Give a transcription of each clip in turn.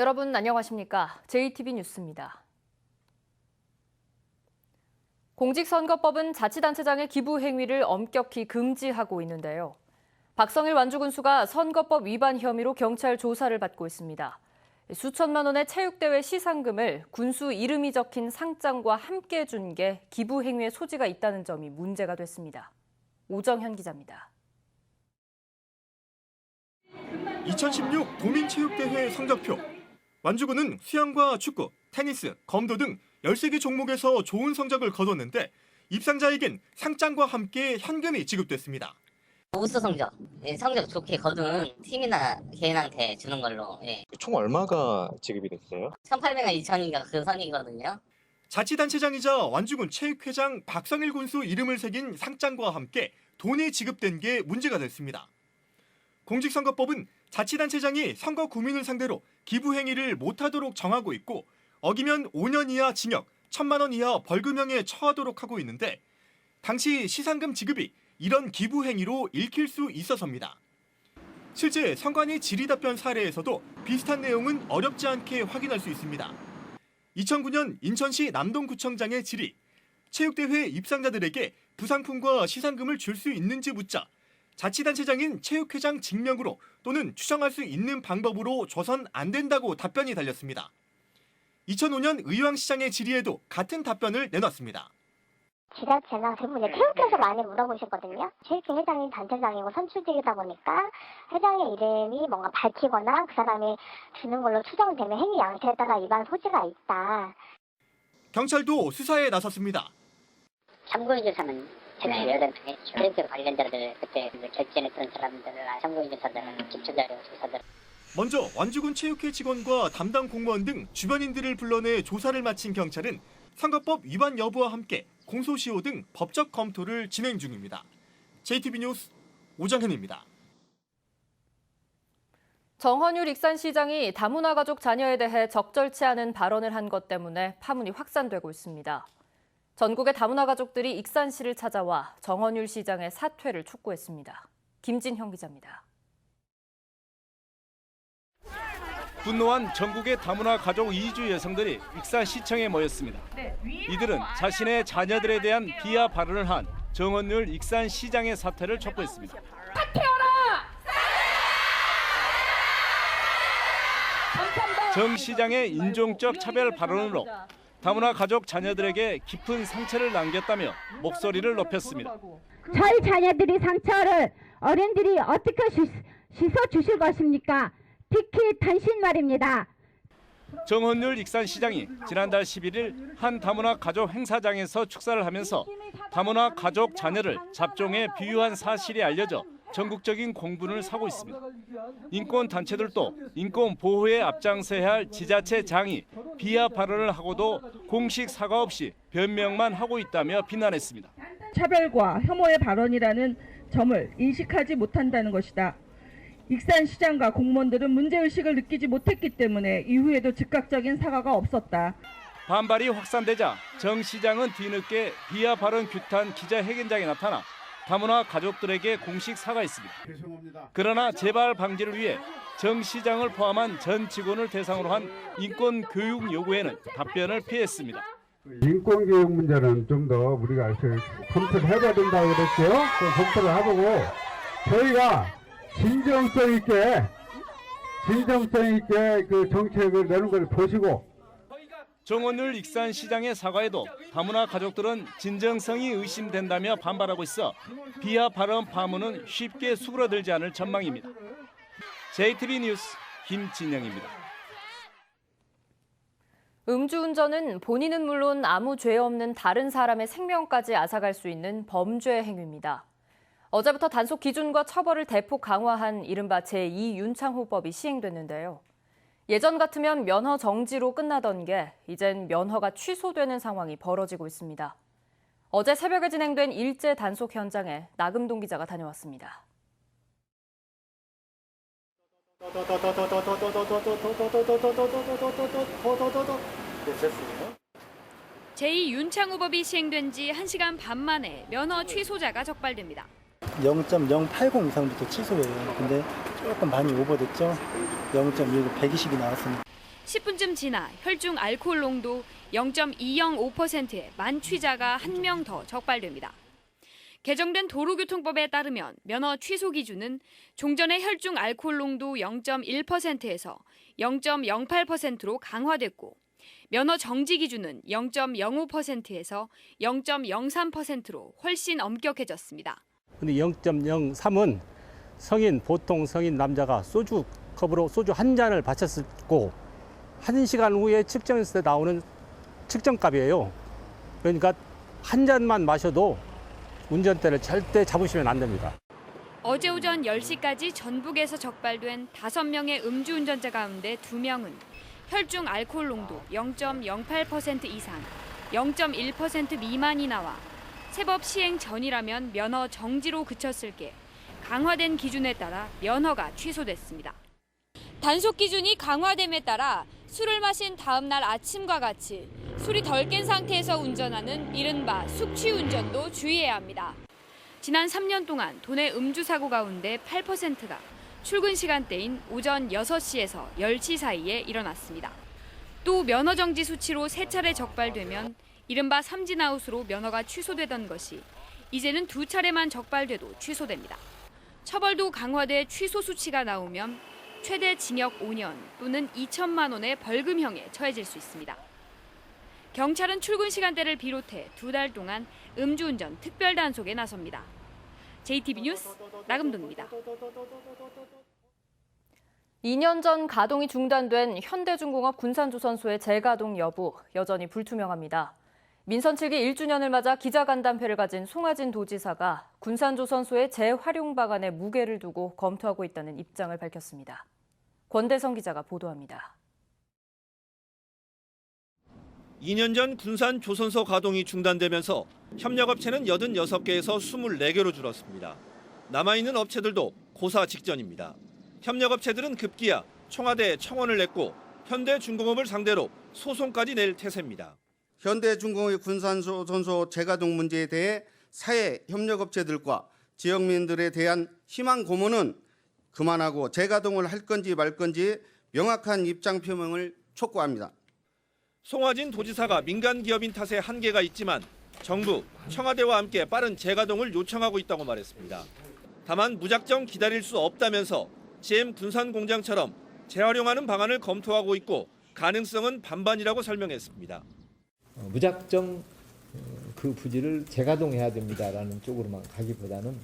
여러분 안녕하십니까? JTB 뉴스입니다. 공직선거법은 자치단체장의 기부 행위를 엄격히 금지하고 있는데요. 박성일 완주군수가 선거법 위반 혐의로 경찰 조사를 받고 있습니다. 수천만 원의 체육대회 시상금을 군수 이름이 적힌 상장과 함께 준 게 기부 행위의 소지가 있다는 점이 문제가 됐습니다. 오정현 기자입니다. 2016 도민체육대회 성적표. 완주군은 수영과 축구, 테니스, 검도 등 13개 종목에서 좋은 성적을 거뒀는데 입상자에겐 상장과 함께 현금이 지급됐습니다. 우수 성적, 성적 좋게 거둔 팀이나 개인한테 주는 걸로. 총 얼마가 지급이 됐어요? 1,800원, 2,000원인가 그 선이거든요. 자치단체장이자 완주군 체육회장 박성일 군수 이름을 새긴 상장과 함께 돈이 지급된 게 문제가 됐습니다. 공직선거법은 자치단체장이 선거 구민을 상대로 기부 행위를 못하도록 정하고 있고 어기면 5년 이하 징역, 1,000만 원 이하 벌금형에 처하도록 하고 있는데 당시 시상금 지급이 이런 기부 행위로 읽힐 수 있어서입니다. 실제 선관위 질의답변 사례에서도 비슷한 내용은 어렵지 않게 확인할 수 있습니다. 2009년 인천시 남동구청장의 질의, 체육대회 입상자들에게 부상품과 시상금을 줄 수 있는지 묻자 자치단체장인 체육회장 직명으로 또는 추정할 수 있는 방법으로 줘선 안 된다고 답변이 달렸습니다. 2005년 의왕시장의 질의에도 같은 답변을 내놨습니다. 지자체나 대부분 체육회에서 많이 물어보셨거든요. 체육회 회장이 단체장이고 선출직이다 보니까 회장의 이름이 뭔가 밝히거나 그 사람이 주는 걸로 추정되면 행위 양태에 따라 위반 소지가 있다. 경찰도 수사에 나섰습니다. 참고인조사는 제가 여러 번 했죠. 체육회 관련자들 그때 결제했던 사람들, 참고인조사들, 기초자료 조사들. 먼저 완주군 체육회 직원과 담당 공무원 등 주변인들을 불러내 조사를 마친 경찰은 선거법 위반 여부와 함께 공소시효 등 법적 검토를 진행 중입니다. JTB 뉴스 오정현입니다. 정헌율 익산시장이 다문화 가족 자녀에 대해 적절치 않은 발언을 한 것 때문에 파문이 확산되고 있습니다. 전국의 다문화 가족들이 익산시를 찾아와 정헌율 시장의 사퇴를 촉구했습니다. 김진형 기자입니다. 분노한 전국의 다문화 가족 이주 여성들이 익산시청에 모였습니다. 이들은 자신의 자녀들에 대한 비하 발언을 한 정헌율 익산시장의 사퇴를 촉구했습니다. 정 시장의 인종적 차별 발언으로 다문화 가족 자녀들에게 깊은 상처를 남겼다며 목소리를 높였습니다. 저희 자녀들이 상처를 어른들이 어떻게 씻어주실 것입니까? 특히 당신 말입니다. 정헌율 익산시장이 지난달 11일 한 다문화 가족 행사장에서 축사를 하면서 다문화 가족 자녀를 잡종에 비유한 사실이 알려져 전국적인 공분을 사고 있습니다. 인권단체들도 인권 보호에 앞장서야 할 지자체장이 비하 발언을 하고도 공식 사과 없이 변명만 하고 있다며 비난했습니다. 차별과 혐오의 발언이라는 점을 인식하지 못한다는 것이다. 익산시장과 공무원들은 문제의식을 느끼지 못했기 때문에 이후에도 즉각적인 사과가 없었다. 반발이 확산되자 정 시장은 뒤늦게 비하 발언 규탄 기자회견장에 나타나 다문화 가족들에게 공식 사과했습니다. 그러나 재발 방지를 위해 정 시장을 포함한 전 직원을 대상으로 한 인권 교육 요구에는 답변을 피했습니다. 인권 교육 문제는 좀 더 우리가 검토를 해봐야 된다고 그랬죠. 검토를 해보고 저희가 진정성 있게 그 정책을 내는 걸 보시고. 정헌율 익산시장의 사과에도 다문화 가족들은 진정성이 의심된다며 반발하고 있어 비하 발언 파문은 쉽게 수그러들지 않을 전망입니다. JTB 뉴스 김진영입니다. 음주운전은 본인은 물론 아무 죄 없는 다른 사람의 생명까지 앗아갈 수 있는 범죄 행위입니다. 어제부터 단속 기준과 처벌을 대폭 강화한 이른바 제2윤창호법이 시행됐는데요. 예전 같으면 면허 정지로 끝나던 게 이젠 면허가 취소되는 상황이 벌어지고 있습니다. 어제 새벽에 진행된 일제 단속 현장에 나금동 기자가 다녀왔습니다. 제2윤창호법이 시행된 지 1시간 반 만에 면허 취소자가 적발됩니다. 0.080 이상부터 취소해요. 근데 조금 많이 오버됐죠. 0.1, 120이 나왔습니다. 10분쯤 지나 혈중 알코올 농도 0.205%의 만취자가 1명 더 적발됩니다. 개정된 도로교통법에 따르면 면허 취소 기준은 종전의 혈중 알코올 농도 0.1%에서 0.08%로 강화됐고 면허 정지 기준은 0.05%에서 0.03%로 훨씬 엄격해졌습니다. 근데 0.03은 보통 성인 남자가 소주컵으로 소주 한 잔을 마셨을 고 1시간 후에 측정했을 때 나오는 측정값이에요. 그러니까 한 잔만 마셔도 운전대를 절대 잡으시면 안 됩니다. 어제 오전 10시까지 전북에서 적발된 5명의 음주운전자 가운데 2명은 혈중 알코올 농도 0.08% 이상, 0.1% 미만이 나와 세법 시행 전이라면 면허 정지로 그쳤을 게 강화된 기준에 따라 면허가 취소됐습니다. 단속 기준이 강화됨에 따라 술을 마신 다음 날 아침과 같이 술이 덜 깬 상태에서 운전하는 이른바 숙취운전도 주의해야 합니다. 지난 3년 동안 도내 음주 사고 가운데 8%가 출근 시간대인 오전 6시에서 10시 사이에 일어났습니다. 또 면허 정지 수치로 3차례 적발되면 이른바 삼진아웃으로 면허가 취소되던 것이 이제는 2차례만 적발돼도 취소됩니다. 처벌도 강화돼 취소 수치가 나오면 최대 징역 5년 또는 2천만 원의 벌금형에 처해질 수 있습니다. 경찰은 출근 시간대를 비롯해 2달 동안 음주운전 특별 단속에 나섭니다. JTB 뉴스 나금동입니다. 2년 전 가동이 중단된 현대중공업 군산조선소의 재가동 여부 여전히 불투명합니다. 민선 7기 1주년을 맞아 기자간담회를 가진 송하진 도지사가 군산조선소의 재활용 방안에 무게를 두고 검토하고 있다는 입장을 밝혔습니다. 권대성 기자가 보도합니다. 2년 전 군산 조선소 가동이 중단되면서 협력업체는 86개에서 24개로 줄었습니다. 남아있는 업체들도 고사 직전입니다. 협력업체들은 급기야 청와대에 청원을 냈고 현대중공업을 상대로 소송까지 낼 태세입니다. 현대중공업의 군산조선소 재가동 문제에 대해 사회 협력업체들과 지역민들에 대한 희망 고문은 그만하고 재가동을 할 건지 말 건지 명확한 입장 표명을 촉구합니다. 송하진 도지사가 민간 기업인 탓에 한계가 있지만 정부, 청와대와 함께 빠른 재가동을 요청하고 있다고 말했습니다. 다만 무작정 기다릴 수 없다면서 GM 군산 공장처럼 재활용하는 방안을 검토하고 있고 가능성은 반반이라고 설명했습니다. 무작정 그 부지를 재가동해야 됩니다라는 쪽으로만 가기보다는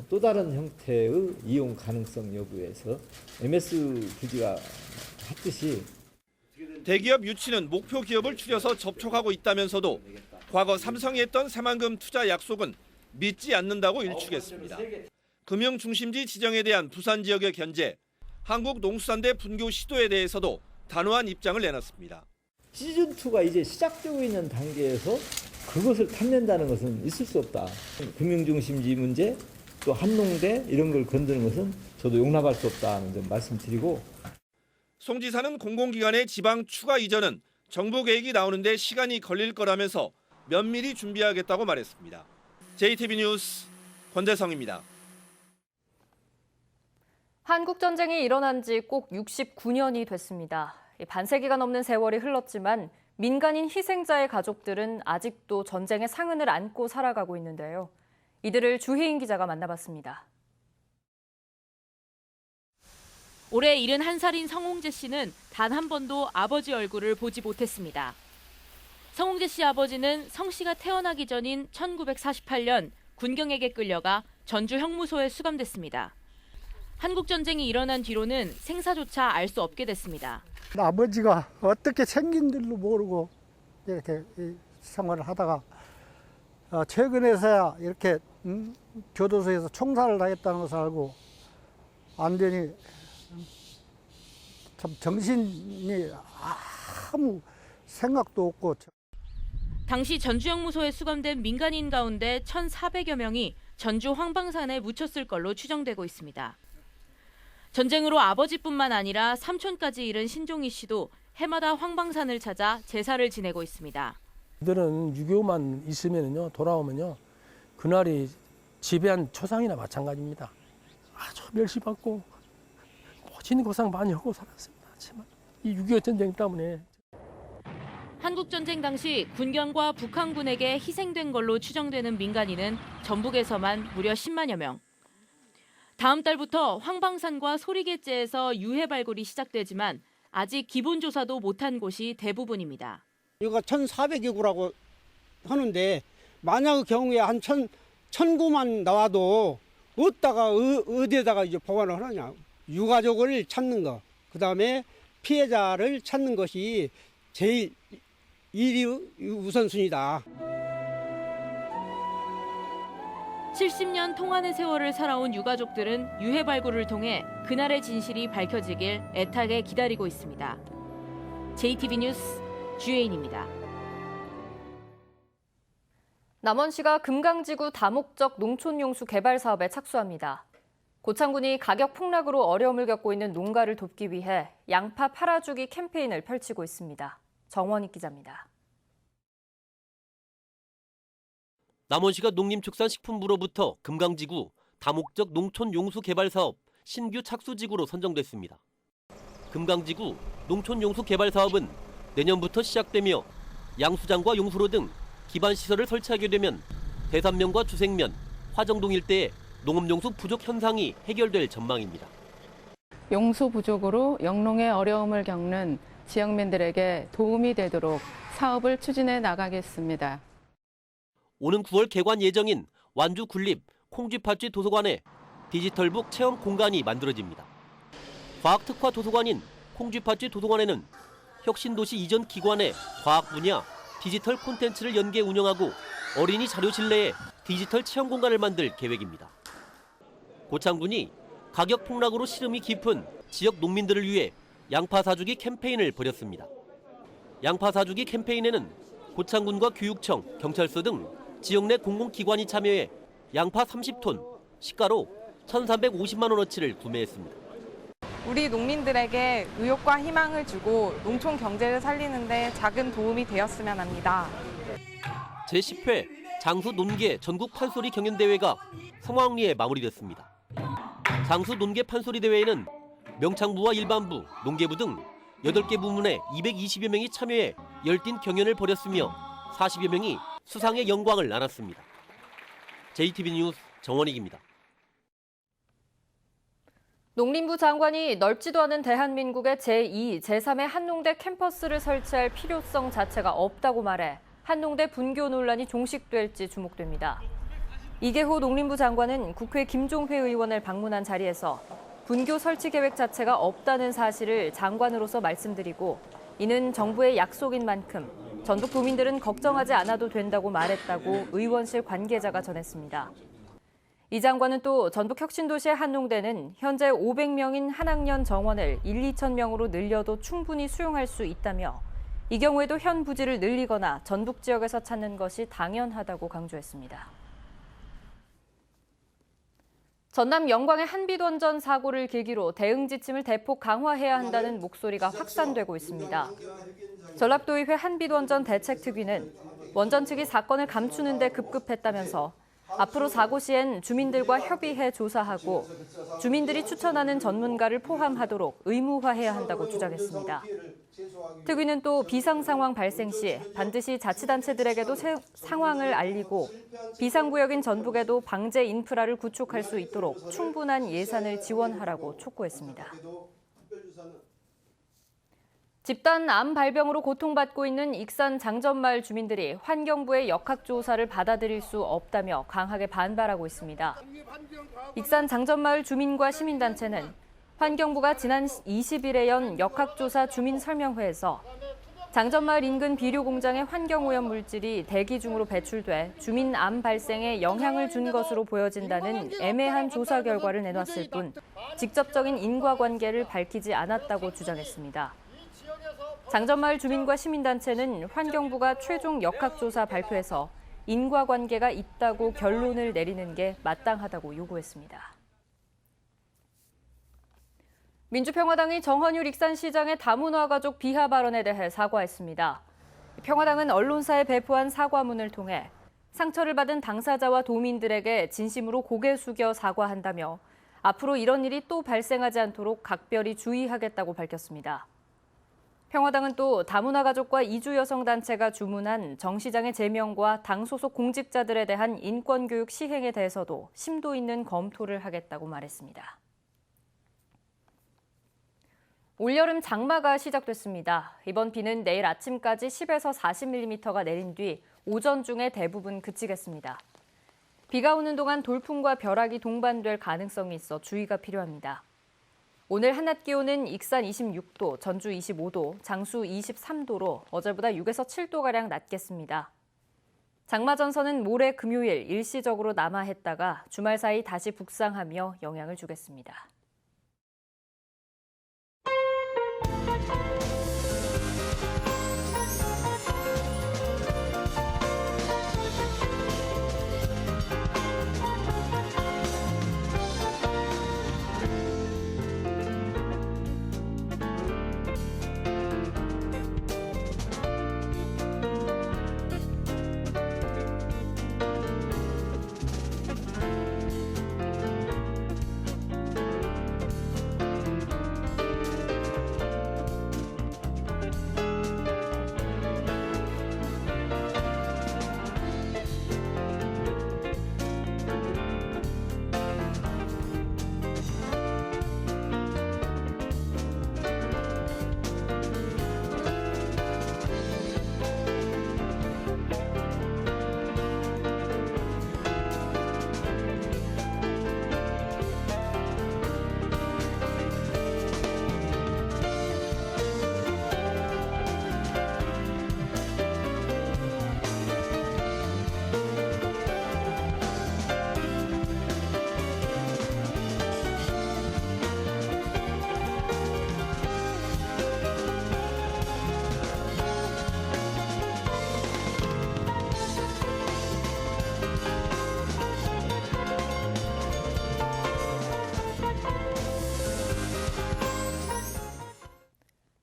또 다른 형태의 이용 가능성 여부에서 MS 부지가 했듯이 대기업 유치는 목표 기업을 추려서 접촉하고 있다면서도 과거 삼성이 했던 새만금 투자 약속은 믿지 않는다고 일축했습니다. 금융 중심지 지정에 대한 부산 지역의 견제, 한국농수산대 분교 시도에 대해서도 단호한 입장을 내놨습니다. 시즌2가 이제 시작되고 있는 단계에서 그것을 탐낸다는 것은 있을 수 없다. 금융 중심지 문제, 또 한농대 이런 걸 건드는 것은 저도 용납할 수 없다는 점 말씀드리고, 송 지사는 공공기관의 지방 추가 이전은 정부 계획이 나오는데 시간이 걸릴 거라면서 면밀히 준비하겠다고 말했습니다. JTB 뉴스 권대성입니다. 한국전쟁이 일어난 지 꼭 69년이 됐습니다. 반세기가 넘는 세월이 흘렀지만 민간인 희생자의 가족들은 아직도 전쟁의 상흔을 안고 살아가고 있는데요. 이들을 주혜인 기자가 만나봤습니다. 올해 71살인 성홍재 씨는 단 한 번도 아버지 얼굴을 보지 못했습니다. 성홍재 씨 아버지는 성 씨가 태어나기 전인 1948년 군경에게 끌려가 전주 형무소에 수감됐습니다. 한국전쟁이 일어난 뒤로는 생사조차 알 수 없게 됐습니다. 아버지가 어떻게 생긴 줄도 모르고 이렇게 생활을 하다가 최근에서야 이렇게 교도소에서 총살을 당했다는 것을 알고 완전히 참 정신이 아무 생각도 없고. 당시 전주형무소에 수감된 민간인 가운데 1,400여 명이 전주 황방산에 묻혔을 걸로 추정되고 있습니다. 전쟁으로 아버지뿐만 아니라 삼촌까지 잃은 신종희 씨도 해마다 황방산을 찾아 제사를 지내고 있습니다. 이들은 6.25만 있으면요, 돌아오면요, 그날이 지배한 초상이나 마찬가지입니다. 아주 멸시받고 고진 고상 많이 하고 살았습니다. 하지만 이 6.25 전쟁 때문에. 한국전쟁 당시 군경과 북한군에게 희생된 걸로 추정되는 민간인은 전북에서만 무려 10만여 명. 다음 달부터 황방산과 소리개째에서 유해 발굴이 시작되지만 아직 기본 조사도 못한 곳이 대부분입니다. 이거 1,400여 구라고 하는데 만약 경우에 한 1,009만 나와도 어디에다가 이제 보관을 하느냐. 유가족을 찾는 거, 그다음에 피해자를 찾는 것이 제일 일이 우선순위다. 70년 통한의 세월을 살아온 유가족들은 유해 발굴을 통해 그날의 진실이 밝혀지길 애타게 기다리고 있습니다. JTB 뉴스 주혜인입니다. 남원시가 금강지구 다목적 농촌용수 개발 사업에 착수합니다. 고창군이 가격 폭락으로 어려움을 겪고 있는 농가를 돕기 위해 양파 팔아주기 캠페인을 펼치고 있습니다. 정원익 기자입니다. 남원시가 농림축산식품부로부터 금강지구 다목적 농촌용수 개발 사업 신규 착수지구로 선정됐습니다. 금강지구 농촌용수 개발 사업은 내년부터 시작되며 양수장과 용수로 등 기반 시설을 설치하게 되면 대산면과 주생면, 화정동 일대의 농업용수 부족 현상이 해결될 전망입니다. 용수 부족으로 영농의 어려움을 겪는 지역민들에게 도움이 되도록 사업을 추진해 나가겠습니다. 오는 9월 개관 예정인 완주 군립 콩쥐팥쥐 도서관에 디지털북 체험 공간이 만들어집니다. 과학특화 도서관인 콩쥐팥쥐 도서관에는 혁신도시 이전 기관의 과학 분야 디지털 콘텐츠를 연계 운영하고 어린이 자료실 내에 디지털 체험 공간을 만들 계획입니다. 고창군이 가격 폭락으로 시름이 깊은 지역 농민들을 위해 양파 사주기 캠페인을 벌였습니다. 양파 사주기 캠페인에는 고창군과 교육청, 경찰서 등 지역 내 공공기관이 참여해 양파 30톤, 시가로 1,350만 원어치를 구매했습니다. 우리 농민들에게 의욕과 희망을 주고 농촌 경제를 살리는 데 작은 도움이 되었으면 합니다. 제10회 장수 논계 전국 판소리 경연대회가 성황리에 마무리됐습니다. 장수 논계 판소리 대회에는 명창부와 일반부, 농계부 등 8개 부문에 220여 명이 참여해 열띤 경연을 벌였으며 40여 명이 수상의 영광을 나눴습니다. JTB 뉴스 정원익입니다. 농림부 장관이 넓지도 않은 대한민국의 제2, 제3의 한농대 캠퍼스를 설치할 필요성 자체가 없다고 말해 한농대 분교 논란이 종식될지 주목됩니다. 이계호 농림부 장관은 국회 김종회 의원을 방문한 자리에서 분교 설치 계획 자체가 없다는 사실을 장관으로서 말씀드리고 이는 정부의 약속인 만큼 전북 도민들은 걱정하지 않아도 된다고 말했다고 의원실 관계자가 전했습니다. 이 장관은 또 전북혁신도시의 한농대는 현재 500명인 한 학년 정원을 2,000명으로 늘려도 충분히 수용할 수 있다며 이 경우에도 현 부지를 늘리거나 전북 지역에서 찾는 것이 당연하다고 강조했습니다. 전남 영광의 한빛원전 사고를 계기로 대응 지침을 대폭 강화해야 한다는 목소리가 확산되고 있습니다. 전라도의회 한빛원전 대책특위는 원전 측이 사건을 감추는 데 급급했다면서 앞으로 사고 시엔 주민들과 협의해 조사하고 주민들이 추천하는 전문가를 포함하도록 의무화해야 한다고 주장했습니다. 특위는 또 비상 상황 발생 시 반드시 자치단체들에게도 상황을 알리고 비상구역인 전북에도 방제 인프라를 구축할 수 있도록 충분한 예산을 지원하라고 촉구했습니다. 집단 암 발병으로 고통받고 있는 익산 장전마을 주민들이 환경부의 역학조사를 받아들일 수 없다며 강하게 반발하고 있습니다. 익산 장전마을 주민과 시민단체는 환경부가 지난 20일에 연 역학조사 주민설명회에서 장전마을 인근 비료공장의 환경오염 물질이 대기 중으로 배출돼 주민 암 발생에 영향을 준 것으로 보여진다는 애매한 조사 결과를 내놨을 뿐 직접적인 인과관계를 밝히지 않았다고 주장했습니다. 장전마을 주민과 시민단체는 환경부가 최종 역학조사 발표에서 인과관계가 있다고 결론을 내리는 게 마땅하다고 요구했습니다. 민주평화당이 정헌율 익산시장의 다문화 가족 비하 발언에 대해 사과했습니다. 평화당은 언론사에 배포한 사과문을 통해 상처를 받은 당사자와 도민들에게 진심으로 고개 숙여 사과한다며 앞으로 이런 일이 또 발생하지 않도록 각별히 주의하겠다고 밝혔습니다. 평화당은 또 다문화 가족과 이주 여성 단체가 주문한 정 시장의 제명과 당 소속 공직자들에 대한 인권 교육 시행에 대해서도 심도 있는 검토를 하겠다고 말했습니다. 올여름 장마가 시작됐습니다. 이번 비는 내일 아침까지 10에서 40mm가 내린 뒤 오전 중에 대부분 그치겠습니다. 비가 오는 동안 돌풍과 벼락이 동반될 가능성이 있어 주의가 필요합니다. 오늘 한낮 기온은 익산 26도, 전주 25도, 장수 23도로 어제보다 6에서 7도가량 낮겠습니다. 장마 전선은 모레 금요일 일시적으로 남하했다가 주말 사이 다시 북상하며 영향을 주겠습니다.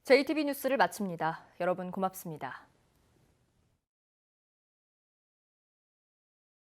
JTB 뉴스를 마칩니다. 여러분 고맙습니다.